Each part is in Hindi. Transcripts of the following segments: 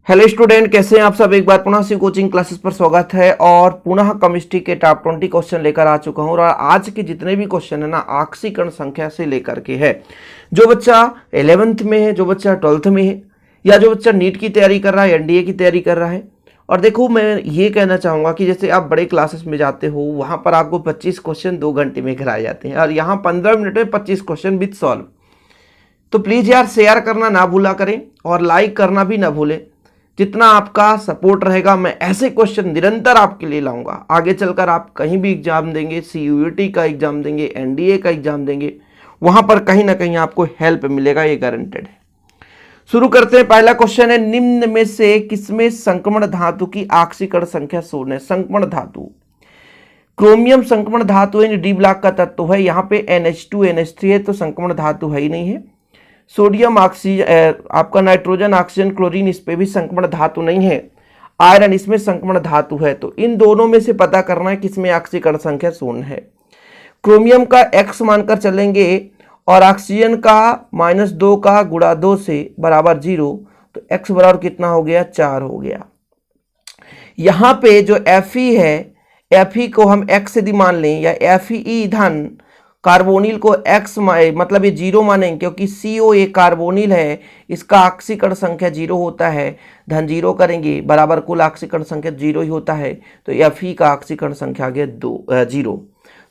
हेलो स्टूडेंट, कैसे हैं आप सब। एक बार पुनः से कोचिंग क्लासेस पर स्वागत है और पुनः केमिस्ट्री के टॉप 20 क्वेश्चन लेकर आ चुका हूं। और आज के जितने भी क्वेश्चन है ना, आक्सीकरण संख्या से लेकर के है। जो बच्चा 11th में है, जो बच्चा 12th में है, या जो बच्चा नीट की तैयारी कर रहा है, एनडीए की तैयारी कर रहा है। और देखो, मैं ये कहना चाहूँगा कि जैसे आप बड़े क्लासेस में जाते हो, वहाँ पर आपको 25 क्वेश्चन 2 घंटे में कराए जाते हैं, और यहाँ 15 मिनट में 25 क्वेश्चन विद सॉल्व। तो प्लीज़ यार, शेयर करना ना भूला करें और लाइक करना भी ना भूलें। जितना आपका सपोर्ट रहेगा, मैं ऐसे क्वेश्चन निरंतर आपके लिए लाऊंगा। आगे चलकर आप कहीं भी एग्जाम देंगे, सीयूईटी का एग्जाम देंगे, एनडीए का एग्जाम देंगे, वहां पर कहीं ना कहीं आपको हेल्प मिलेगा, ये गारंटेड है। शुरू करते हैं। पहला क्वेश्चन है, निम्न में से किसमें संक्रमण धातु की आक्सीकरण संख्या शून्य है। संक्रमण धातु, क्रोमियम संक्रमण धातु है, डी ब्लॉक का तत्व है। यहाँ पे NH2 NH3 है, तो संक्रमण धातु है ही नहीं है। सोडियम ऑक्सीजन, आपका नाइट्रोजन ऑक्सीजन क्लोरीन, इस पे भी संक्रमण धातु नहीं है। आयरन, इसमें संक्रमण धातु है। तो इन दोनों में से पता करना है किसमें आक्सीकरण संख्या शून्य है। क्रोमियम का x मानकर चलेंगे और ऑक्सीजन का -2 का गुणा 2 से बराबर 0, तो x बराबर कितना हो गया, 4 हो गया। यहाँ पे जो Fe है, Fe को हम x यदि मान लें, या Fe धन कार्बोनिल को x मतलब ये 0 मानेंगे, क्योंकि CO एक कार्बोनिल है, इसका ऑक्सीकरण संख्या 0 होता है। धन 0 करेंगे बराबर कुल ऑक्सीकरण संख्या 0 ही होता है। तो Fe का ऑक्सीकरण संख्या आ गया 0।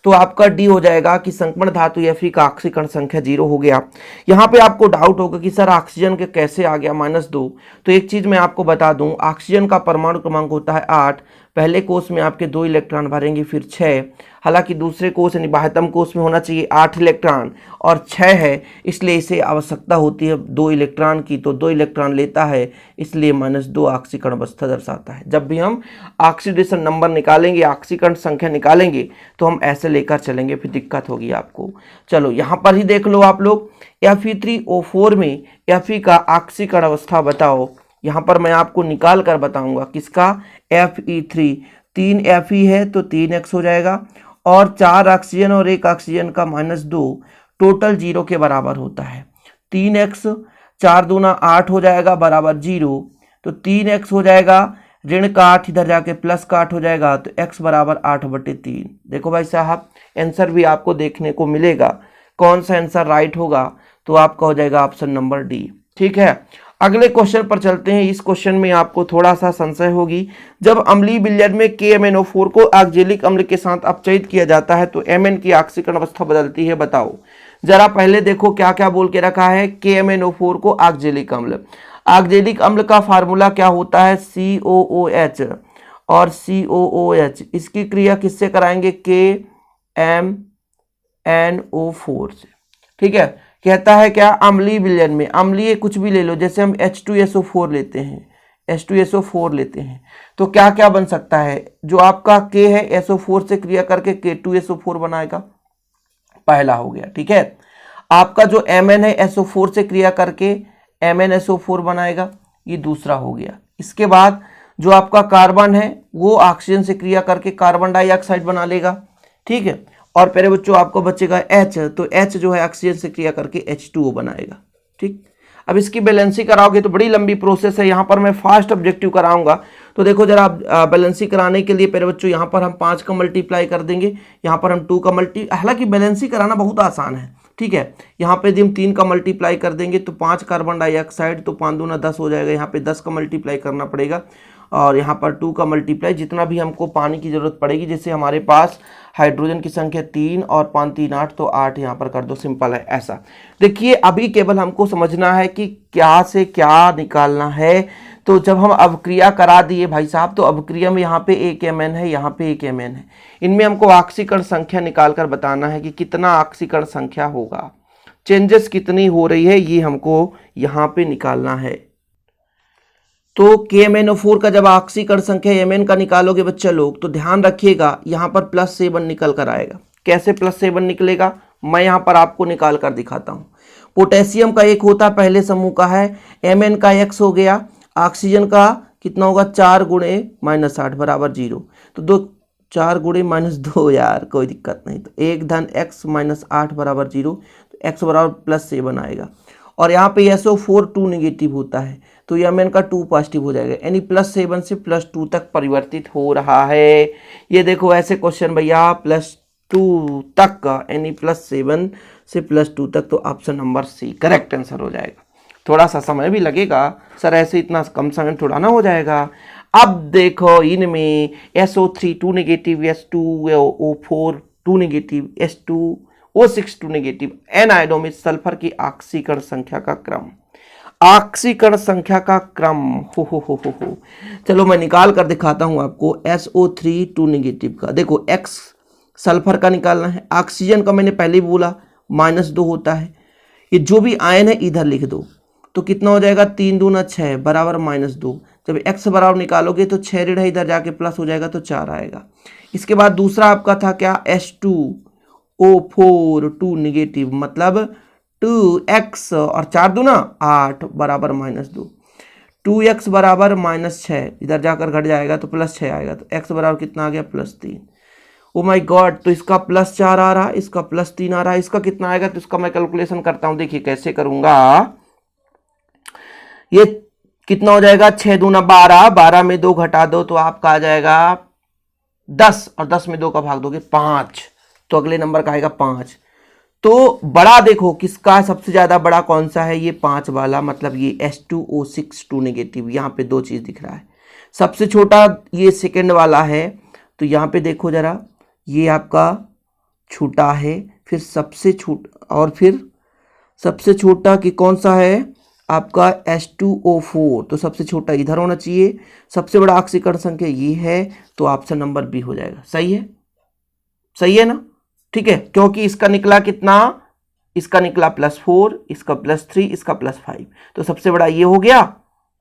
तो आपका डी हो जाएगा कि संक्रमण धातु Fe का ऑक्सीकरण संख्या 0 हो गया। यहाँ पे आपको डाउट होगा कि सर ऑक्सीजन के कैसे आ गया -2। तो एक चीज मैं आपको बता दूं, ऑक्सीजन का परमाणु क्रमांक होता है 8। पहले कोष में आपके 2 इलेक्ट्रॉन भरेंगे, फिर 6। हालांकि दूसरे कोष यानी बाह्यतम कोष में होना चाहिए 8 इलेक्ट्रॉन और 6 है, इसलिए इसे आवश्यकता होती है 2 इलेक्ट्रॉन की, तो 2 इलेक्ट्रॉन लेता है, इसलिए -2 ऑक्सीकरण अवस्था दर्शाता है। जब भी हम ऑक्सीडेशन नंबर निकालेंगे, ऑक्सीकरण संख्या निकालेंगे, तो हम ऐसे लेकर चलेंगे, फिर दिक्कत होगी आपको। चलो यहाँ पर ही देख लो आप लोग, Fe3O4 में Fe का ऑक्सीकरण अवस्था बताओ। यहाँ पर मैं आपको निकाल कर बताऊंगा किसका, Fe3। 3 Fe है तो 3x हो जाएगा, और 4 ऑक्सीजन और 1 ऑक्सीजन का -2, टोटल 0 के बराबर होता है। 3x 4 दूना 8 हो जाएगा बराबर 0, तो 3x हो जाएगा, ऋण का 8 इधर जाके प्लस का 8 हो जाएगा, तो x बराबर 8/3। देखो भाई साहब, आंसर भी आपको देखने को मिलेगा। कौन सा आंसर राइट होगा, तो आपका हो जाएगा ऑप्शन नंबर डी। ठीक है, अगले क्वेश्चन पर चलते हैं। इस क्वेश्चन में आपको थोड़ा सा संशय होगी। जब अम्लीय विलयन में KMnO4 को ऑक्जेलिक अम्ल के साथ अपचयित किया जाता है, तो Mn की ऑक्सीकरण अवस्था बदलती है, बताओ। जरा पहले देखो क्या क्या बोल के रखा है। KMnO4 को ऑक्जेलिक अम्ल, ऑक्जेलिक अम्ल का फार्मूला क्या होता है, COOH और COOH। इसकी क्रिया किससे कराएंगे, KMnO4 से। ठीक है, कहता है क्या, अम्लीय विलयन में, अम्लीय कुछ भी ले लो, जैसे हम H2SO4 लेते हैं, H2SO4 लेते हैं, तो क्या क्या बन सकता है। जो आपका K है, SO4 से क्रिया करके K2SO4 बनाएगा, पहला हो गया। ठीक है, आपका जो Mn है, SO4 से क्रिया करके MnSO4 बनाएगा, ये दूसरा हो गया। इसके बाद जो आपका कार्बन है, वो ऑक्सीजन से क्रिया करके कार्बन डाइऑक्साइड बना लेगा। ठीक है, और पहले बच्चों आपको बचेगा H, तो H जो है ऑक्सीजन से क्रिया करके H2O बनाएगा। ठीक, अब इसकी बैलेंसिंग कराओगे तो बड़ी लंबी प्रोसेस है, यहाँ पर मैं फास्ट ऑब्जेक्टिव कराऊंगा। तो देखो जरा, बैलेंसिंग कराने के लिए पहले बच्चों यहाँ पर हम 5 का मल्टीप्लाई कर देंगे, यहाँ पर हम 2 का हालांकि बैलेंसिंग कराना बहुत आसान है। ठीक है, यहाँ पे यदि हम 3 का मल्टीप्लाई कर देंगे तो 5 कार्बन डाइऑक्साइड, तो 5 दूना 10 हो जाएगा। यहाँ पे 10 का मल्टीप्लाई करना पड़ेगा, और यहाँ पर 2 का मल्टीप्लाई, जितना भी हमको पानी की जरूरत पड़ेगी। जैसे हमारे पास हाइड्रोजन की संख्या 3 और 5 3 8, तो 8 यहाँ पर कर दो, सिंपल है। ऐसा देखिए, अभी केवल हमको समझना है कि क्या से क्या निकालना है। तो जब हम अवक्रिया करा दिए भाई साहब, तो अवक्रिया में यहाँ पे एक Mn है, यहाँ पे एक Mn है, इनमें हमको ऑक्सीकरण संख्या निकाल कर बताना है कि कितना ऑक्सीकरण संख्या होगा, चेंजेस कितनी हो रही है, ये हमको यहाँ पे निकालना है। तो KMnO4 का जब ऑक्सीकरण संख्या Mn का निकालोगे बच्चे लोग, तो ध्यान रखिएगा यहाँ पर +7 निकल कर आएगा। कैसे +7 निकलेगा, मैं यहाँ पर आपको निकाल कर दिखाता हूँ। पोटेशियम का 1 होता है, पहले समूह का है, Mn का x हो गया, ऑक्सीजन का कितना होगा, 4 गुणे -8 बराबर 0, तो 4 गुणे -2, यार कोई दिक्कत नहीं, तो 1 धन x -8 बराबर 0, तो x बराबर +7 आएगा। और यहाँ पे SO4 2 निगेटिव होता है, तो Mn का 2 पॉजिटिव हो जाएगा, यानी +7 से +2 तक परिवर्तित हो रहा है। ये देखो ऐसे क्वेश्चन भैया +2 तक का, यानी +7 से +2 तक, तो option number C correct answer हो जाएगा। थोड़ा सा समय भी लगेगा सर, ऐसे इतना कम समय थोड़ा ना हो जाएगा। अब देखो इनमें SO3 2 negative, S2O4 2 negative, S2O6 2 negative, N आयनों में सल्फर की ऑक्सीकरण संख्या का क्रम, ऑक्सीकरण संख्या का क्रम हो। चलो मैं निकाल कर दिखाता हूं आपको। SO3 2 नेगेटिव का देखो, X सल्फर का निकालना है, ऑक्सीजन का मैंने पहले ही बोला -2 होता है। ये जो भी आयन है इधर लिख दो, तो कितना हो जाएगा 3 दूना 6 बराबर -2। जब x बराबर निकालोगे तो 6 ऋण है, इधर जाके प्लस हो जाएगा तो 4 आएगा। इसके बाद दूसरा आपका था क्या, H2O4 2 नेगेटिव, मतलब 2x और 4 दूना 8 बराबर -2। 2x बराबर -6, इधर जाकर घट जाएगा तो +6 आएगा, तो x बराबर कितना आ गया +3। ओ माय गॉड, तो इसका +4 आ रहा है, इसका +3 आ रहा है, इसका कितना आएगा, तो इसका मैं कैलकुलेशन करता हूं। देखिए कैसे करूंगा, ये कितना हो जाएगा, 6 दूना 12, 12 में 2 घटा दो तो आपका आ जाएगा 10, और 10 में 2 का भाग दोगे 5, तो अगले नंबर का आएगा 5। तो बड़ा देखो किसका सबसे ज्यादा बड़ा कौन सा है, ये 5 वाला, मतलब ये H2O6 2 नेगेटिव। यहाँ पे 2 चीज दिख रहा है, सबसे छोटा ये सेकंड वाला है, तो यहाँ पे देखो जरा, ये आपका छोटा है, फिर सबसे छोटा, और फिर सबसे छोटा कि कौन सा है आपका H2O4, तो सबसे छोटा इधर होना चाहिए, सबसे बड़ा ऑक्सीकरण संख्या ये है, तो ऑप्शन नंबर बी हो जाएगा। सही है, सही है ना, ठीक है, क्योंकि इसका निकला कितना, इसका निकला +4, इसका +3, इसका +5, तो सबसे बड़ा ये हो गया,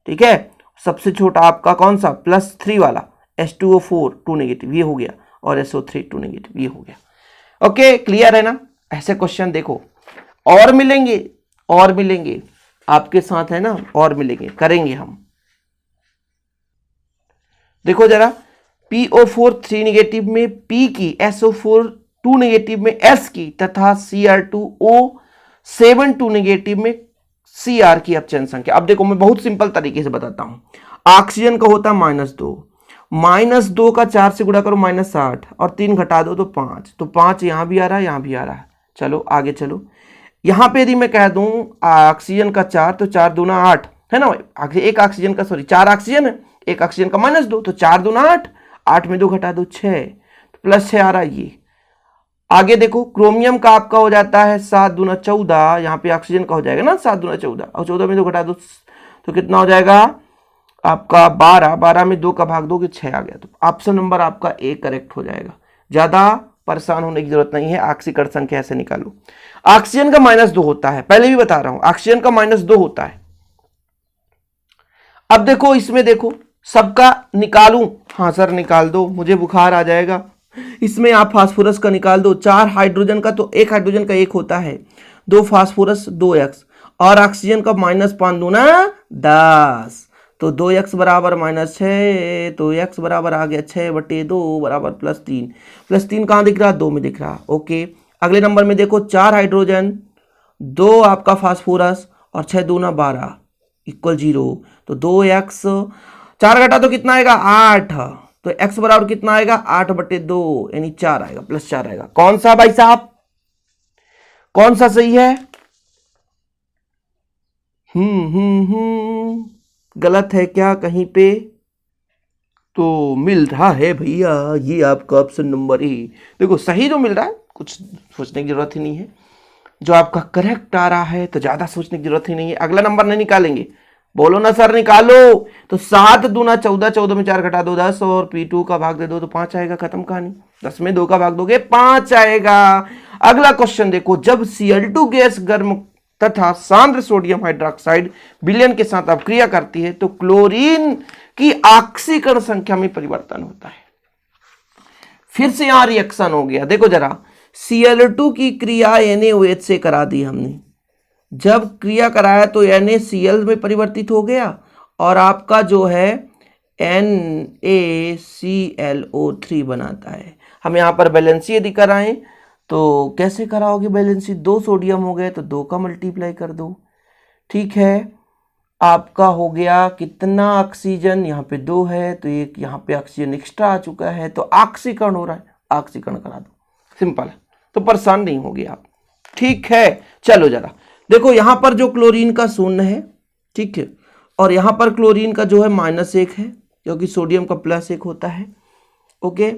ठीक है। सबसे छोटा आपका कौन सा, +3 वाला H2O4 2 नेगेटिव, ये हो गया, और SO3 2 नेगेटिव, ये हो गया। ओके, क्लियर है ना। ऐसे क्वेश्चन देखो और मिलेंगे आपके साथ, है ना, और मिलेंगे, करेंगे हम। देखो जरा, PO4 3 नेगेटिव में P की, SO4 2 नेगेटिव में S की, तथा Cr2O7 2 नेगेटिव में Cr की अपचयन संख्या। अब देखो मैं बहुत सिंपल तरीके से बताता हूं। ऑक्सीजन का होता -2, -2 का 4 से गुणा करो -8, और 3 घटा दो तो 5, तो 5 यहां भी आ रहा है, यहां भी आ रहा है। चलो आगे चलो, यहां पे यदि मैं कह दूं ऑक्सीजन का 4, तो 4 दूना 8 है ना, एक ऑक्सीजन का, सॉरी 4 ऑक्सीजन है, एक ऑक्सीजन का -2, तो 4 दूना 8, 8 में 2 घटा दो 6, तो +6 आ रहा है ये। आगे देखो, क्रोमियम का आपका हो जाता है 7 दूना 14, यहाँ पे ऑक्सीजन का हो जाएगा ना 7 दूना 14, और 14 में 2 घटा दो तो कितना हो जाएगा आपका 12, 12 में 2 का भाग दोगे 6 आ गया, तो ऑप्शन नंबर आपका ए करेक्ट हो जाएगा। ज्यादा परेशान होने की जरूरत नहीं है, ऑक्सीकरण संख्या ऐसे निकालो। ऑक्सीजन का -2 होता है, पहले भी बता रहा हूं, ऑक्सीजन का -2 होता है। अब देखो इसमें, देखो सबका निकालूं, हाँ सर निकाल दो, मुझे बुखार आ जाएगा। इसमें आप फास्फोरस का निकाल दो, 4 हाइड्रोजन का, तो 1 हाइड्रोजन का 1 होता है, 2 फास्फोरस 2x, और ऑक्सीजन का -5 दूना 10, तो 2x बराबर -6, तो x बराबर आ गया 6/2 बराबर +3। +3 कहाँ दिख रहा, 2 में दिख रहा। ओके, अगले नंबर में देखो, 4 हाइड्रोजन, 2 आपका फास्फोरस, और 6 दूना 12 = 0, तो 2x, 4 घटा तो कितना आएगा 8, तो x बराबर कितना आएगा 8/2, यानी 4 आएगा, +4 आएगा। कौन सा भाई साहब, कौन सा सही है, गलत है क्या कहीं पे, तो मिल रहा है भैया ये आपका ऑप्शन नंबर ए। देखो सही तो मिल रहा है, कुछ सोचने की जरूरत ही नहीं है, जो आपका करेक्ट आ रहा है तो ज्यादा सोचने की जरूरत ही नहीं है। अगला नंबर नहीं निकालेंगे, बोलो ना सर निकालो, तो 7 दूना 14, 14 में 4 घटा दो 10, और P2 का भाग दे दो तो 5 आएगा, खत्म कहानी। 10 में 2 का भाग दोगे 5 आएगा। अगला क्वेश्चन देखो, जब Cl2 गैस गर्म तथा सांद्र सोडियम हाइड्रोक्साइड विलयन के साथ अपक्रिया करती है तो क्लोरीन की ऑक्सीकरण संख्या में परिवर्तन होता है। फिर से यहां रिएक्शन हो गया, देखो जरा, Cl2 की क्रिया NaOH से करा दी हमने, जब क्रिया कराया तो NaCl में परिवर्तित हो गया, और आपका जो है NaClO3 बनाता है। हम यहाँ पर बैलेंसी यदि कराएं तो कैसे कराओगे बैलेंसी, 2 सोडियम हो गए तो 2 का मल्टीप्लाई कर दो, ठीक है। आपका हो गया कितना ऑक्सीजन, यहाँ पे 2 है तो एक यहाँ पे ऑक्सीजन एक्स्ट्रा आ चुका है, तो ऑक्सीकरण हो रहा है, ऑक्सीकरण करा दो, सिंपल है, तो परेशान नहीं होगी आप। ठीक है, चलो जरा देखो यहाँ पर जो क्लोरीन का शून्य है, ठीक है, और यहाँ पर क्लोरीन का जो है -1 है, क्योंकि सोडियम का +1 होता है। ओके,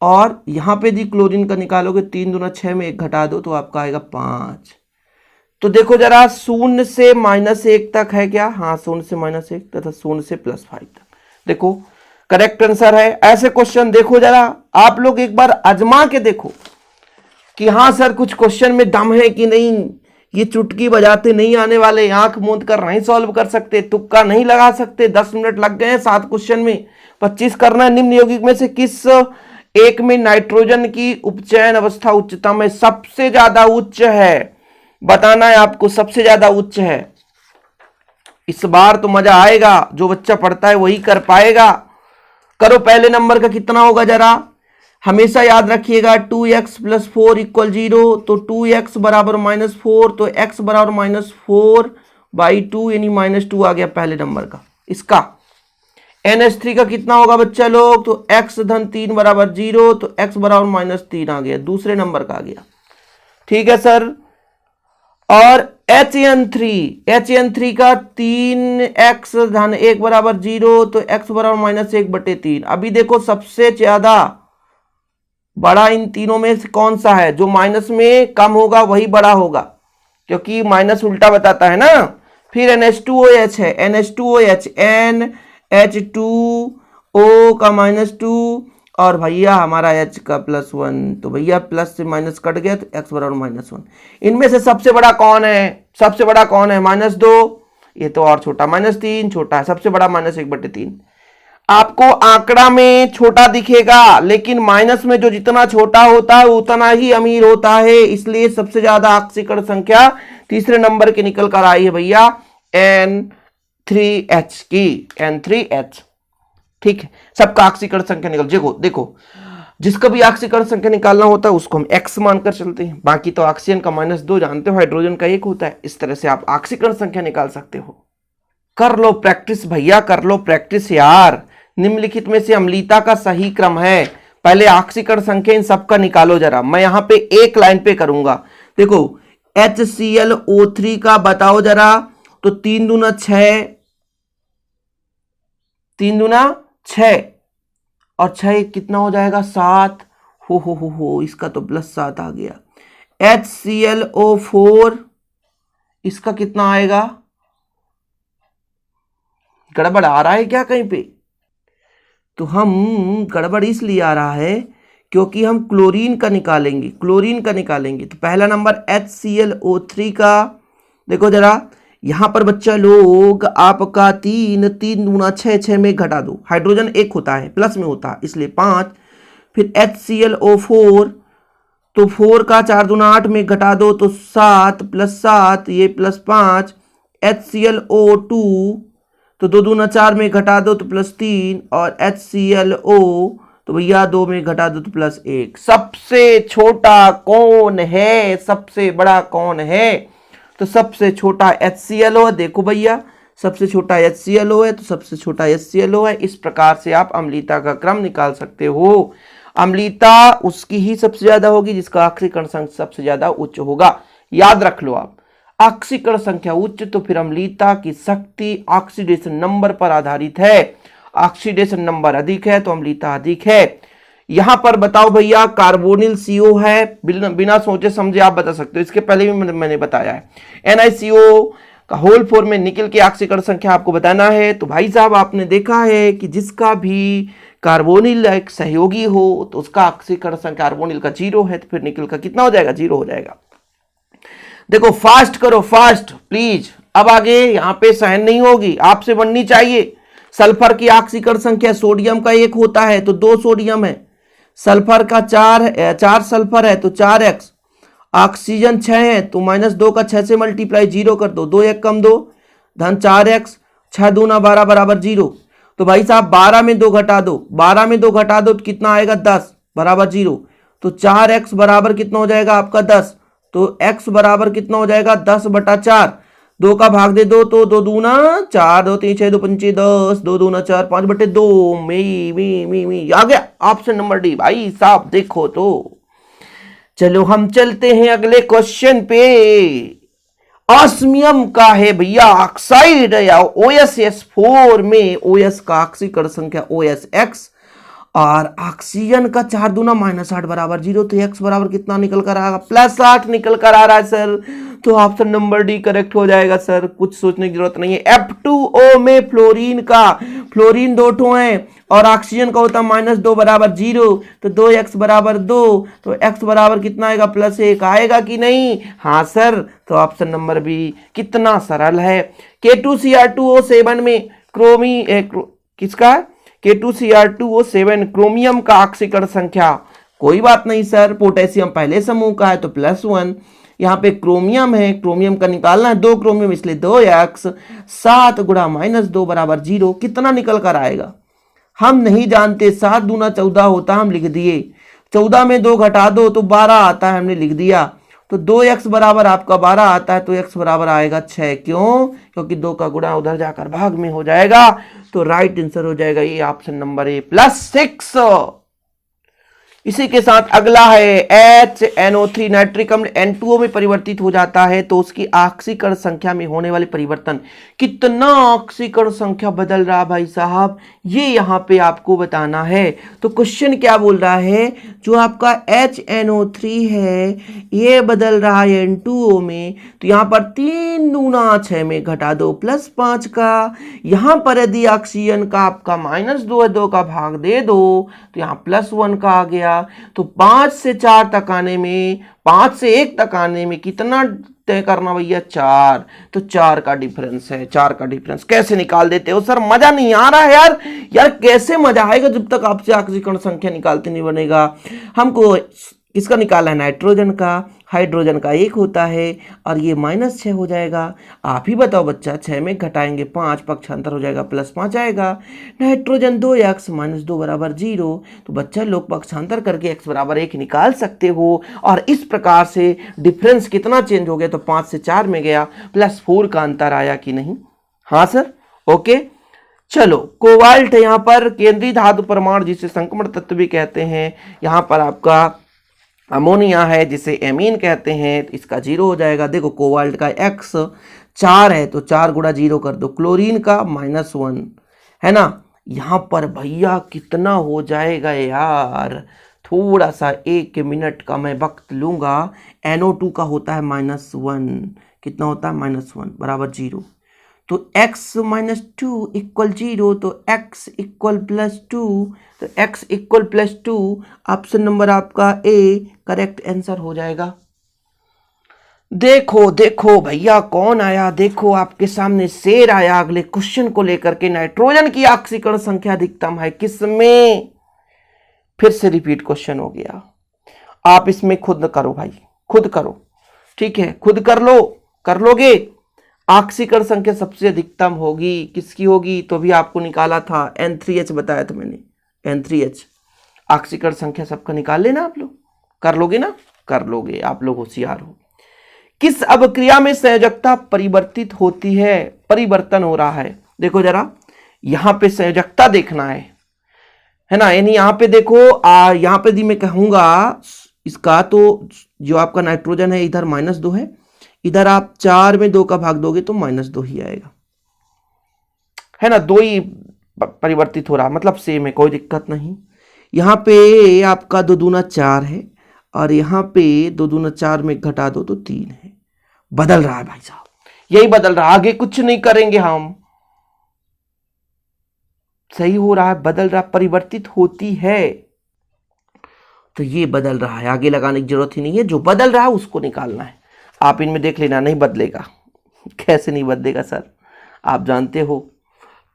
और यहाँ पे भी क्लोरीन का निकालोगे, 3 दूना 6 में 1 घटा दो तो आपका आएगा 5। तो देखो जरा 0 से -1 तक है क्या? हाँ, 0 से -1 तथा 0 से +5 तक। देखो करेक्ट आंसर है। ऐसे क्वेश्चन देखो जरा आप लोग एक बार आजमा के देखो कि हाँ सर कुछ क्वेश्चन में दम है कि नहीं, ये चुटकी बजाते नहीं आने वाले, आंख मूंद कर नहीं सॉल्व कर सकते, तुक्का नहीं लगा सकते। 10 मिनट लग गए हैं 7 क्वेश्चन में, 25 करना है। निम्न यौगिक में से किस एक में नाइट्रोजन की उपचयन अवस्था उच्चतम है? सबसे ज्यादा उच्च है, बताना है आपको, सबसे ज्यादा उच्च है। इस बार तो मजा आएगा, जो बच्चा पढ़ता है वही कर पाएगा। करो, पहले नंबर का कितना होगा जरा, हमेशा याद रखिएगा 2x + 4 = 0, तो 2x बराबर -4, तो x बराबर -4/2 यानी -2 आ गया पहले नंबर का। इसका NH3 का कितना होगा बच्चा लोग, तो x - 3 बराबर 0, तो x बराबर -3 आ गया, दूसरे नंबर का आ गया। ठीक है सर। और HN3 का 3x - 1 बराबर 0, तो x बराबर -1/3। अभी देखो सबसे ज्यादा बड़ा इन तीनों में से कौन सा है? जो माइनस में कम होगा वही बड़ा होगा, क्योंकि माइनस उल्टा बताता है ना। फिर NH2OH है, NH2OH, NH2O का -2 और भैया हमारा H का +1, तो भैया प्लस से माइनस कट गया तो x बराबर -1। इनमें से सबसे बड़ा कौन है? सबसे बड़ा कौन है? -2, ये तो और छोटा, -3 छोटा है, सबसे बड़ा -1/3। आपको आंकड़ा में छोटा दिखेगा, लेकिन माइनस में जो जितना छोटा होता है उतना ही अमीर होता है। इसलिए सबसे ज्यादा ऑक्सीकरण संख्या तीसरे नंबर की निकल कर आई है भैया N3H की, N3H। ठीक है, सबका ऑक्सीकरण संख्या निकल, देखो जिसका भी ऑक्सीकरण संख्या निकालना होता है उसको हम x मानकर चलते हैं। बाकी तो ऑक्सीजन का -2 जानते हो, हाइड्रोजन का 1 होता है। इस तरह से आप ऑक्सीकरण संख्या निकाल सकते हो। कर लो प्रैक्टिस भैया, कर लो प्रैक्टिस यार। निम्नलिखित में से अम्लीयता का सही क्रम है, पहले ऑक्सीकरण संख्या इन सबका निकालो जरा। मैं यहां पे एक लाइन पे करूंगा। देखो HClO3 का बताओ जरा, तो 3 दूना 6, 3 दूना 6 और 6 कितना हो जाएगा? 7। हो इसका तो +7 आ गया। HClO4 इसका कितना आएगा? गड़बड़ आ रहा है क्या कहीं पे? तो हम गड़बड़ इसलिए आ रहा है क्योंकि हम क्लोरीन का निकालेंगे, तो पहला नंबर HClO3 का देखो जरा, यहां पर बच्चा लोग आपका 3 दूना 6 में घटा दो, हाइड्रोजन 1 होता है, प्लस में होता है इसलिए 5। फिर HClO4, तो 4 का 4 दूना 8 में घटा दो तो 7 + 7 ये +5। HClO2, तो 2 दूना 4 में घटा दो तो +3 और HClO, तो भैया 2 में घटा दो तो +1। सबसे छोटा कौन है? सबसे बड़ा कौन है? तो सबसे छोटा HClO है। देखो भैया सबसे छोटा HClO है, तो सबसे छोटा HClO है। इस प्रकार से आप अम्लीयता का क्रम निकाल सकते हो। अम्लीयता उसकी ही सबसे ज्यादा होगी जिसका ऑक्सीकरण संख्या सबसे ज्यादा उच्च होगा। याद रख लो आप, ऑक्सीकरण संख्या उच्च तो फिर अम्लीयता की शक्ति ऑक्सीडेशन नंबर पर आधारित है। ऑक्सीडेशन नंबर अधिक है तो अम्लीयता अधिक है। यहां पर बताओ भैया कार्बोनिल CO है, बिना सोचे समझे आप बता सकते हो, इसके पहले भी मैंने बताया है। NiCO का होल फॉर्म में निकल के ऑक्सीकरण संख्या आपको बताना है। तो भाई साहब आपने देखा है कि जिसका भी कार्बोनिल एक सहयोगी हो तो उसका ऑक्सीकरण संख्या कार्बोनिल का 0 है, तो फिर निकल का कितना हो जाएगा? 0 हो जाएगा। देखो फास्ट करो, फास्ट प्लीज। अब आगे यहां पे सहन नहीं होगी, आपसे बननी चाहिए। सल्फर की ऑक्सीकरण संख्या सोडियम का 1 होता है तो 2 सोडियम है, सल्फर का 4 सल्फर है तो 4x, ऑक्सीजन 6 है तो -2 का 6 से मल्टीप्लाई 0 कर दो, 2 1 कम 2 धन 4x, 6 दूना 12 बराबर 0। तो भाई साहब 12 में 2 घटा दो, 12 में 2 घटा दो तो कितना आएगा? 10 बराबर 0। तो 4x बराबर कितना हो जाएगा आपका? 10। तो x बराबर कितना हो जाएगा? 10/4। दो का भाग दे दो तो दो दूना चार, दो तीन छह, दो पंचे 10, दो दूना 4, 5/2 मी आ गया ऑप्शन नंबर डी भाई साहब। देखो तो चलो हम चलते हैं अगले क्वेश्चन पे। ऑस्मियम का है भैया ऑक्साइड या OSS4 में OS का ऑक्सीकरण संख्या OSX और ऑक्सीजन का 4 दूना -8 बराबर 0, तो x बराबर कितना निकल कर आएगा? +8 निकल कर आ रहा है सर। तो ऑप्शन नंबर डी करेक्ट हो जाएगा सर, कुछ सोचने की जरूरत नहीं है। F2O में फ्लोरीन 2 ठो है और ऑक्सीजन का होता है -2 बराबर 0, तो 2x बराबर 2, तो x बराबर कितना आएगा? +1 आएगा कि नहीं? हाँ सर, तो ऑप्शन नंबर बी कितना सरल है। K2Cr2O7 में किसका K2Cr2O7 क्रोमियम का ऑक्सीकरण संख्या, कोई बात नहीं सर, पोटेशियम पहले समूह का है तो +1, यहाँ पे क्रोमियम है, क्रोमियम का निकालना है, 2 क्रोमियम इसलिए 2x, 7 गुणा -2 बराबर 0, कितना निकल कर आएगा हम नहीं जानते। 7 दूना 14 होता है, हम लिख दिए, 14 में 2 घटा दो तो 12 आता है, हमने लिख दिया। तो 2x बराबर आपका 12 आता है, तो x बराबर आएगा 6। क्यों? क्योंकि 2 का गुणा उधर जाकर भाग में हो जाएगा, तो राइट आंसर हो जाएगा ये ऑप्शन नंबर ए +6। इसी के साथ अगला है HNO3 नाइट्रिक अम्ल N2O में परिवर्तित हो जाता है तो उसकी ऑक्सीकरण संख्या में होने वाले परिवर्तन, कितना ऑक्सीकरण संख्या बदल रहा भाई साहब, ये यहाँ पे आपको बताना है। तो क्वेश्चन क्या बोल रहा है, जो आपका HNO3 है ये बदल रहा है N2O में, तो यहाँ पर 3 दूना 6 में घटा दो +5 का, यहाँ पर यदि ऑक्सीजन का आपका -2 है, 2 का भाग दे दो तो यहाँ +1 का आ गया। तो 5 से 4 तक आने में, 5 से 1 तक आने में कितना तय करना भैया? 4, तो 4 का डिफरेंस है। 4 का डिफरेंस कैसे निकाल देते हो सर? मजा नहीं आ रहा है यार कैसे मजा आएगा जब तक आपसे ऑक्सीकरण संख्या निकालते नहीं बनेगा। हमको किसका निकालना है? नाइट्रोजन का, हाइड्रोजन का 1 होता है और ये -6 हो जाएगा। आप ही बताओ बच्चा, 6 में घटाएंगे 5, पक्षांतर हो जाएगा +5 आएगा। नाइट्रोजन 2x -2 बराबर 0, तो बच्चा लोग पक्षांतर करके x बराबर 1 निकाल सकते हो। और इस प्रकार से डिफरेंस कितना चेंज हो गया? तो 5 से 4 में गया, +4 का अंतर आया कि नहीं? हाँ सर, ओके। चलो, कोबाल्ट है यहाँ पर केंद्रीय धातु परमाणु जिसे संक्रमण तत्व भी कहते हैं। यहाँ पर आपका अमोनिया है जिसे एमीन कहते हैं, इसका 0 हो जाएगा। देखो कोबाल्ट का x 4 है तो 4 गुणा 0 कर दो। क्लोरीन का -1 है ना, यहाँ पर भैया कितना हो जाएगा यार, थोड़ा सा 1 मिनट का मैं वक्त लूंगा। NO2 का होता है -1, कितना होता है? -1 बराबर 0, तो x -2 इक्वल 0, तो x इक्वल +2, तो x इक्वल +2, ऑप्शन नंबर आपका ए करेक्ट आंसर हो जाएगा। देखो देखो भैया कौन आया, देखो आपके सामने शेर आया अगले क्वेश्चन को लेकर के। नाइट्रोजन की ऑक्सीकरण संख्या अधिकतम है किसमें? फिर से रिपीट क्वेश्चन हो गया। आप इसमें खुद करो भाई, खुद करो, ठीक है, खुद कर लो, कर लोगे। ऑक्सीकरण संख्या सबसे अधिकतम होगी किसकी होगी? तो भी आपको निकाला था, N3H बताया था मैंने, N3H ऑक्सीकरण संख्या सबका निकाल लेना आप लोग, कर लोगे ना? कर लोगे, आप लोग होशियार हो। किस अभिक्रिया में संयोजकता परिवर्तित होती है, परिवर्तन हो रहा है? देखो जरा, यहां पे संयोजकता देखना है ना, यानी यहां पे देखो, यहां पे यदि मैं कहूंगा इसका, तो जो आपका नाइट्रोजन है इधर -2 है, इधर आप 4 में 2 का भाग दोगे तो -2 ही आएगा, है ना, 2 ही परिवर्तित हो रहा, मतलब सेम है, कोई दिक्कत नहीं। यहाँ पे आपका 2 दूना 4 है और यहाँ पे 2 दूना 4 में घटा दो तो 3 है। बदल रहा है भाई साहब, यही बदल रहा, आगे कुछ नहीं करेंगे हम। सही हो रहा है, बदल रहा, परिवर्तित होती है, तो ये बदल रहा है, आगे लगाने की जरूरत ही नहीं है, जो बदल रहा है उसको निकालना है। आप इनमें देख लेना, नहीं बदलेगा। कैसे नहीं बदलेगा सर, आप जानते हो?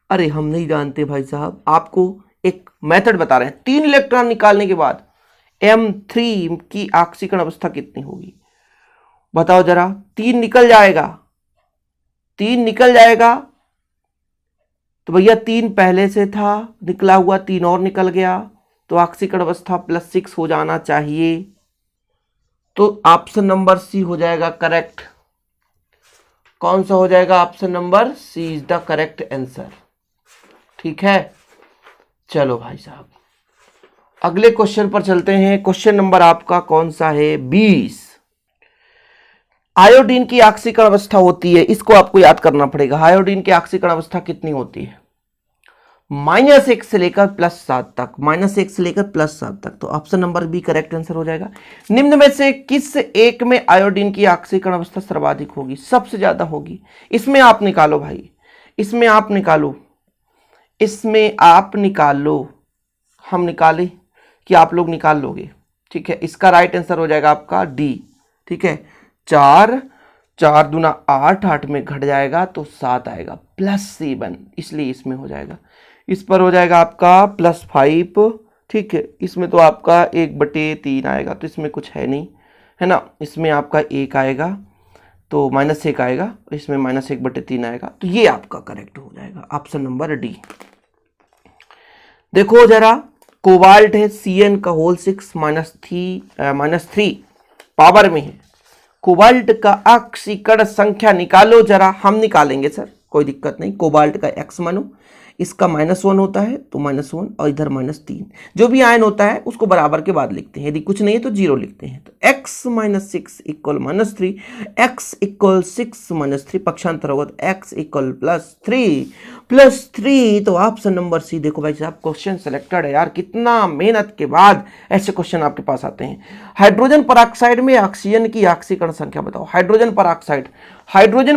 अरे हम नहीं जानते भाई साहब, आपको एक मेथड बता रहे हैं। 3 इलेक्ट्रॉन निकालने के बाद M3 की ऑक्सीकरण अवस्था कितनी होगी? बताओ जरा। 3 निकल जाएगा, 3 निकल जाएगा, तो भैया 3 पहले से था निकला हुआ, 3 और निकल गया, तो ऑक्सीकरण अवस्था +6 हो जाना चाहिए। तो ऑप्शन नंबर सी हो जाएगा करेक्ट। कौन सा हो जाएगा? Option number C is the correct answer. ठीक है, चलो भाई साहब अगले क्वेश्चन पर चलते हैं। क्वेश्चन नंबर आपका कौन सा है? 20। आयोडीन की ऑक्सीकरण अवस्था होती है, इसको आपको याद करना पड़ेगा। आयोडीन की ऑक्सीकरण अवस्था कितनी होती है? -1 से लेकर +7 तक, -1 से लेकर +7 तक। तो option number B correct answer हो जाएगा। निम्न में से किस एक में आयोडीन की ऑक्सीकरण अवस्था सर्वाधिक होगी? सबसे ज्यादा होगी। इसमें आप निकालो भाई, इसमें आप निकालो, इसमें आप निकालो। हम निकालें कि आप लोग निकाल लोगे? ठीक है, इसका राइट आंसर हो जाएगा आपका डी। ठीक है, 4 4 दूना 8, 8 में घट जाएगा तो 7 आएगा, +7, इसलिए इसमें हो जाएगा। इस पर हो जाएगा आपका +5। ठीक है, इसमें तो आपका 1/3 आएगा, तो इसमें कुछ है नहीं, है ना। इसमें आपका 1 आएगा तो -1 आएगा, इसमें -1/3 आएगा, तो ये आपका करेक्ट हो जाएगा ऑप्शन नंबर डी। देखो जरा, कोबाल्ट है Cn का होल 6 -3 पावर में है। कोबाल्ट का ऑक्सीकरण संख्या निकालो जरा। हम निकालेंगे सर, कोई दिक्कत नहीं। कोबाल्ट का x मानो, इसका -1 होता है तो -1 और इधर -3। जो भी आयन होता है उसको बराबर के बाद लिखते हैं, यदि कुछ नहीं है तो 0 लिखते हैं। तो x - 6 = -3, x = 6 - 3 पक्षांतर होगा तो x = +3 तो ऑप्शन नंबर सी। देखो भाई साहब क्वेश्चन सिलेक्टेड है यार, कितना मेहनत के बाद ऐसे क्वेश्चन आपके पास आते हैं। हाइड्रोजन परऑक्साइड में ऑक्सीजन की ऑक्सीकरण संख्या बताओ। हाइड्रोजन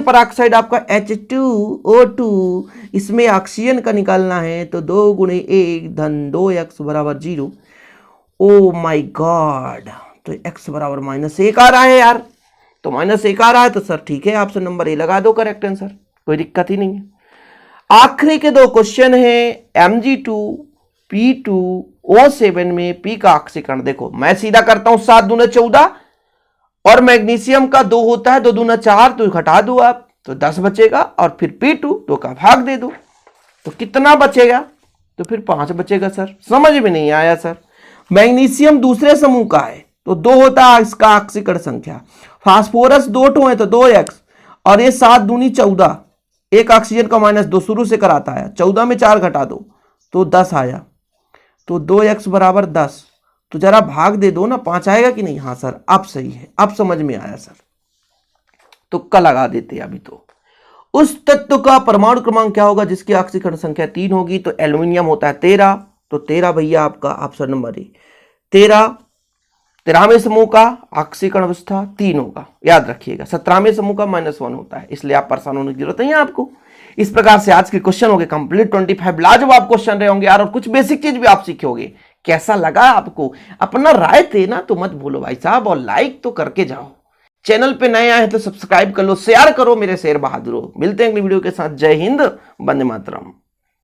परऑक्साइड आपका H2O2, इसमें ऑक्सीजन का निकालना है तो 2 × 1 + 2x = 0। ओ माय गॉड, तो x = -1 आ रहा है यार, तो -1 आ रहा है तो सर ठीक है, ऑप्शन नंबर ए लगा दो करेक्ट आंसर, कोई दिक्कत ही नहीं है। आखिरी के 2 क्वेश्चन है। Mg2P2O7 में P का ऑक्सीकरण देखो, मैं सीधा करता हूं, 7 दूना 14 और मैग्नीशियम का 2 होता है, 2 दूना 4, तो घटा दो आप तो 10 बचेगा, और फिर P2 2 का भाग दे दो तो कितना बचेगा? तो फिर 5 बचेगा। सर समझ में नहीं आया सर। मैग्नीशियम दूसरे समूह का है तो 2 होता है इसका ऑक्सीकरण संख्या। फास्फोरस 2 ठो है तो 2x, और ये 7 दूनी 14, एक ऑक्सीजन का -2 शुरू से कराता है, 14 में 4 घटा दो तो 10 आया, तो 2x = 10। तो जरा भाग दे दो ना, 5 आएगा कि नहीं? हाँ सर अब सही है, अब समझ में आया सर। तुक्का लगा देते अभी तो। उस तत्व का परमाणु क्रमांक क्या होगा जिसकी ऑक्सीकरण संख्या 3 होगी? तो एल्युमिनियम होता है 13, तो 13 भैया आपका ऑप्शन नंबर ए। 13वें समूह का ऑक्सीकरण अवस्था 3 होगा, याद रखिएगा। 17वें समूह का -1 होता है, इसलिए आप परेशान होने की जरूरत नहीं है आपको। इस प्रकार से आज के क्वेश्चन हो गए कंप्लीट। 25 लाजवाब क्वेश्चन रहे होंगे यार, और कुछ बेसिक चीज भी आप सीखोगे। कैसा लगा आपको? अपना राय देना तो मत भूलो भाई साहब, और लाइक तो करके जाओ। चैनल पे नए आए हैं तो सब्सक्राइब कर लो, शेयर करो मेरे शेर बहादुरों। मिलते हैं अगली वीडियो के साथ। जय हिंद, वंदे मातरम।